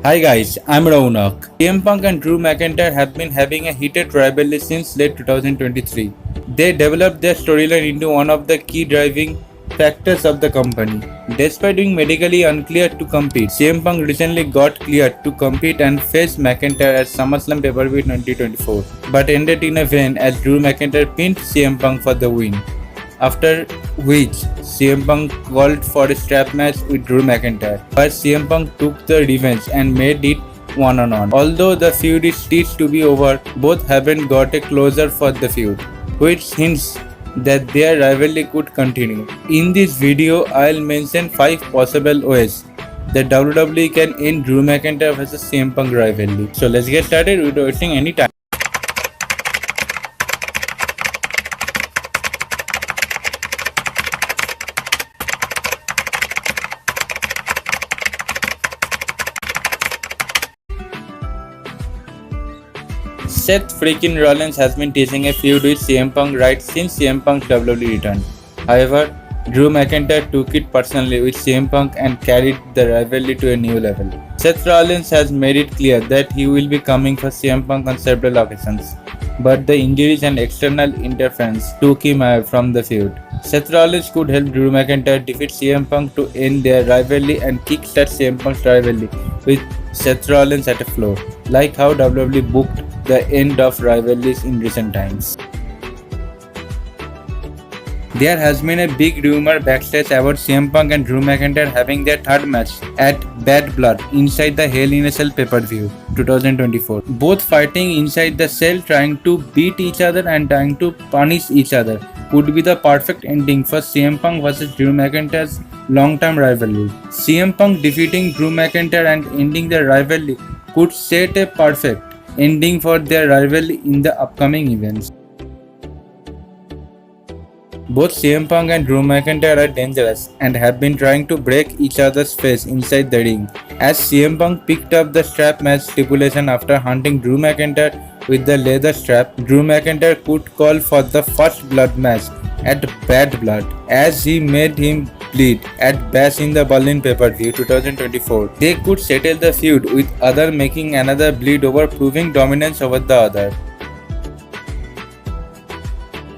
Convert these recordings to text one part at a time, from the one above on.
Hi guys, I'm Raunak. CM Punk and Drew McIntyre have been having a heated rivalry since late 2023. They developed their storyline into one of the key driving factors of the company. Despite being medically unclear to compete, CM Punk recently got cleared to compete and face McIntyre at SummerSlam Pay-Per-View 2024, but ended in a vain as Drew McIntyre pinned CM Punk for the win. After which, CM Punk called for a strap match with Drew McIntyre, but CM Punk took the revenge and made it one-on-one. Although the feud is staged to be over, both haven't got a closure for the feud, which hints that their rivalry could continue. In this video, I'll mention 5 possible ways that WWE can end Drew McIntyre vs CM Punk rivalry. So let's get started without wasting any time. Seth freaking Rollins has been teasing a feud with CM Punk right since CM Punk's WWE return. However, Drew McIntyre took it personally with CM Punk and carried the rivalry to a new level. Seth Rollins has made it clear that he will be coming for CM Punk on several occasions, but the injuries and external interference took him away from the feud. Seth Rollins could help Drew McIntyre defeat CM Punk to end their rivalry and kickstart CM Punk's rivalry with Seth Rollins at a floor, like how WWE booked the end of rivalries in recent times. There has been a big rumor backstage about CM Punk and Drew McIntyre having their third match at Bad Blood inside the Hell in a Cell Pay-Per-View 2024. Both fighting inside the cell, trying to beat each other and trying to punish each other, could be the perfect ending for CM Punk vs Drew McIntyre's long-term rivalry. CM Punk defeating Drew McIntyre and ending the rivalry could set a perfect ending for their rivalry in the upcoming events. Both CM Punk and Drew McIntyre are dangerous and have been trying to break each other's face inside the ring. As CM Punk picked up the strap match stipulation after hunting Drew McIntyre with the leather strap, Drew McIntyre could call for the first blood match at Bad Blood as he made him bleed at Bash in the Berlin Pay-Per-View 2024. They could settle the feud with other making another bleed over, proving dominance over the other.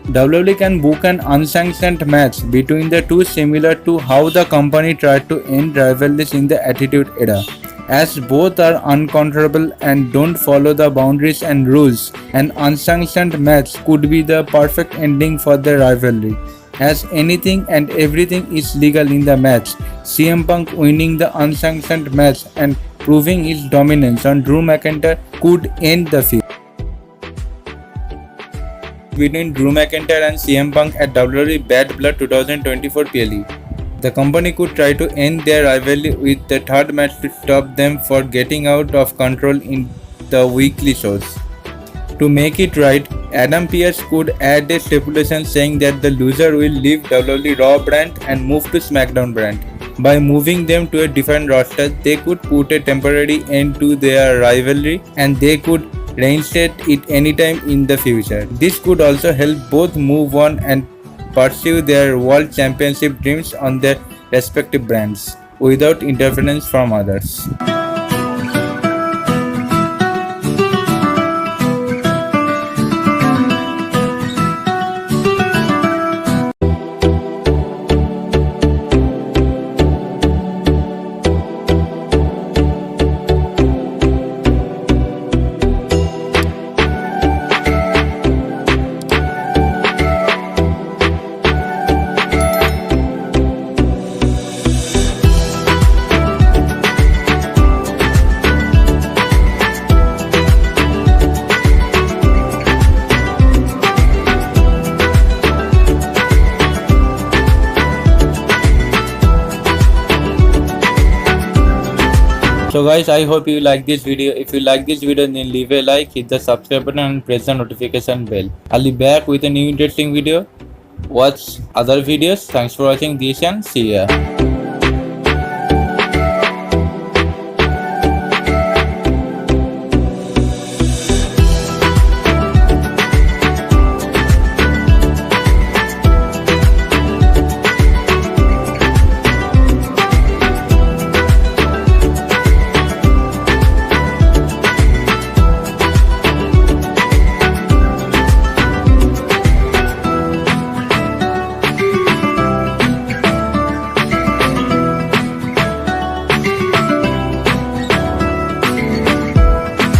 WWE can book an unsanctioned match between the two, similar to how the company tried to end rivalries in the Attitude Era. As both are uncontrollable and don't follow the boundaries and rules, an unsanctioned match could be the perfect ending for the rivalry, as anything and everything is legal in the match. CM Punk winning the unsanctioned match and proving his dominance on Drew McIntyre could end the feud between Drew McIntyre and CM Punk at WWE Bad Blood 2024 PLE. The company could try to end their rivalry with the third match to stop them for getting out of control in the weekly shows. To make it right, Adam Pearce could add a stipulation saying that the loser will leave WWE Raw brand and move to SmackDown brand. By moving them to a different roster, they could put a temporary end to their rivalry and they could reinstate it anytime in the future. This could also help both move on and pursue their world championship dreams on their respective brands without interference from others. So guys, I hope you like this video. If you like this video, then leave a like, hit the subscribe button and press the notification bell. I'll be back with a new interesting video. Watch other videos. Thanks for watching this and see ya.